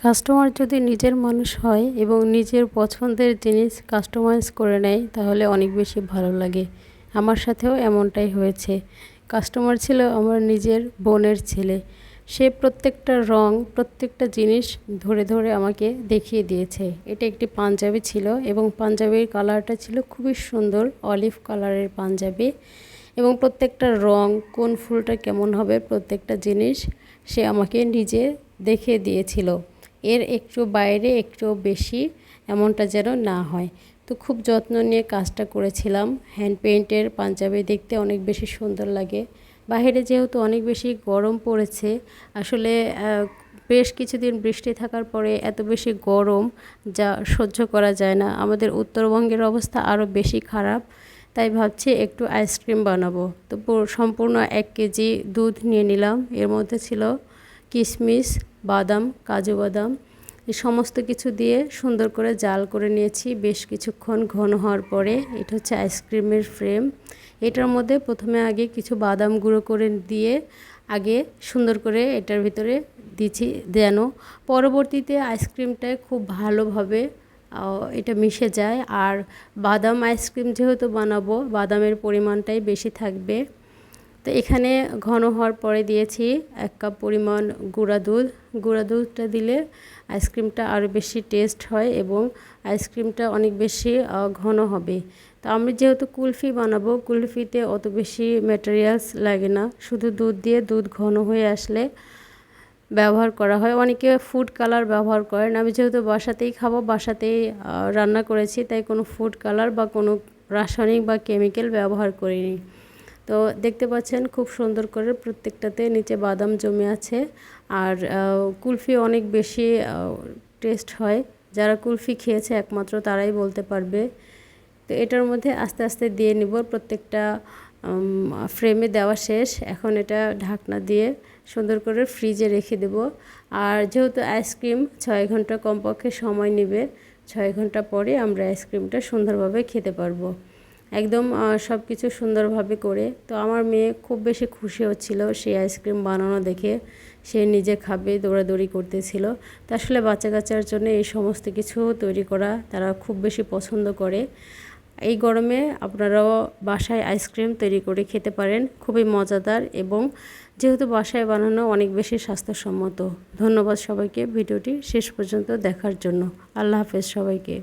Customer যদি নিজের মানুষ হয় এবং নিজের পছন্দের জিনিস কাস্টমাইজ করে নেয় তাহলে অনেক বেশি ভালো লাগে। আমার সাথেও এমনটাই হয়েছে। কাস্টমার ছিল আমার নিজের বোনের ছেলে। সে প্রত্যেকটা রং, প্রত্যেকটা জিনিস ধরে ধরে আমাকে দেখিয়ে দিয়েছে। এটা একটি পাঞ্জাবি ছিল এবং পাঞ্জাবির কালারটা ছিল খুবই সুন্দর, অলিভ কালারের পাঞ্জাবি। এবং প্রত্যেকটা রং, কোন ফুলটা কেমন হবে, প্রত্যেকটা জিনিস সে আমাকে নিজে দেখিয়ে দিয়েছিল। এর একটু বাইরে একটু বেশি এমনটা যেন না হয়। তো খুব যত্ন নিয়ে কাজটা করেছিলাম। হ্যান্ড পেইন্টের পাঞ্জাবি দেখতে অনেক বেশি সুন্দর লাগে। বাইরে যেহেতু অনেক বেশি গরম পড়েছে, আসলে বেশ কিছুদিন বৃষ্টি থাকার পরে এত বেশি গরম যা সহ্য করা যায় না। আমাদের উত্তরবঙ্গের অবস্থা আরও বেশি খারাপ। তাই ভাবছি একটু আইসক্রিম বানাবো। তো সম্পূর্ণ 1 কেজি দুধ নিয়ে নিলাম। এর মধ্যে ছিল কিশমিশ, বাদাম, কাজু বাদাম, এই সমস্ত কিছু দিয়ে সুন্দর করে জাল করে নিয়েছি বেশ কিছুক্ষণ ঘন হওয়ার পরে। এটা হচ্ছে আইসক্রিমের ফ্রেম। এটার মধ্যে প্রথমে আগে কিছু বাদাম গুঁড়ো করে দিয়ে আগে সুন্দর করে এটার ভিতরে দিচ্ছি, যেন পরবর্তীতে আইসক্রিমটায় খুব ভালোভাবে এটা মিশে যায়। আর বাদাম আইসক্রিম যেহেতু বানাবো, বাদামের পরিমাণটাই বেশি থাকবে। তো এখানে ঘন হওয়ার পরে দিয়েছি 1 কাপ পরিমাণ গুঁড়া দুধ। গুঁড়া দুধটা দিলে আইসক্রিমটা আরও বেশি টেস্ট হয় এবং আইসক্রিমটা অনেক বেশি ঘন হবে। তো আমি যেহেতু কুলফি বানাবো, কুলফিতে অত বেশি ম্যাটেরিয়ালস লাগে না, শুধু দুধ দিয়ে দুধ ঘন হয়ে আসলে ব্যবহার করা হয়। অনেকে ফুড কালার ব্যবহার করেন। আমি যেহেতু বাসাতেই খাবো, বাসাতেই রান্না করেছি, তাই কোনো ফুড কালার বা কোনো রাসায়নিক বা কেমিক্যাল ব্যবহার করিনি। তো দেখতে পাচ্ছেন খুব সুন্দর করে প্রত্যেকটাতে নিচে বাদাম জমে আছে। আর কুলফি অনেক বেশি টেস্ট হয়। যারা কুলফি খেয়েছে একমাত্র তারাই বলতে পারবে। তো এটার মধ্যে আস্তে আস্তে দিয়ে নিব। প্রত্যেকটা ফ্রেমে দেওয়া শেষ। এখন এটা ঢাকনা দিয়ে সুন্দর করে ফ্রিজে রেখে দেব। আর যেহেতু আইসক্রিম 6 ঘন্টা কমপক্ষে সময় নেবে, 6 ঘন্টা পরে আমরা আইসক্রিমটা সুন্দরভাবে খেতে পারবো। একদম সব কিছু সুন্দরভাবে করে। তো আমার মেয়ে খুব বেশি খুশি হচ্ছিল সেই আইসক্রিম বানানো দেখে। সে নিজে খাবে দৌড়াদৌড়ি করতেছিল। তো আসলে বাচ্চা কাচ্চার জন্য এই সমস্ত কিছু তৈরি করা তারা খুব বেশি পছন্দ করে। এই গরমে আপনারাও বাসায় আইসক্রিম তৈরি করে খেতে পারেন, খুবই মজাদার এবং যেহেতু বাসায় বানানো অনেক বেশি স্বাস্থ্যসম্মত। ধন্যবাদ সবাইকে ভিডিওটি শেষ পর্যন্ত দেখার জন্য। আল্লাহ হাফেজ সবাইকে।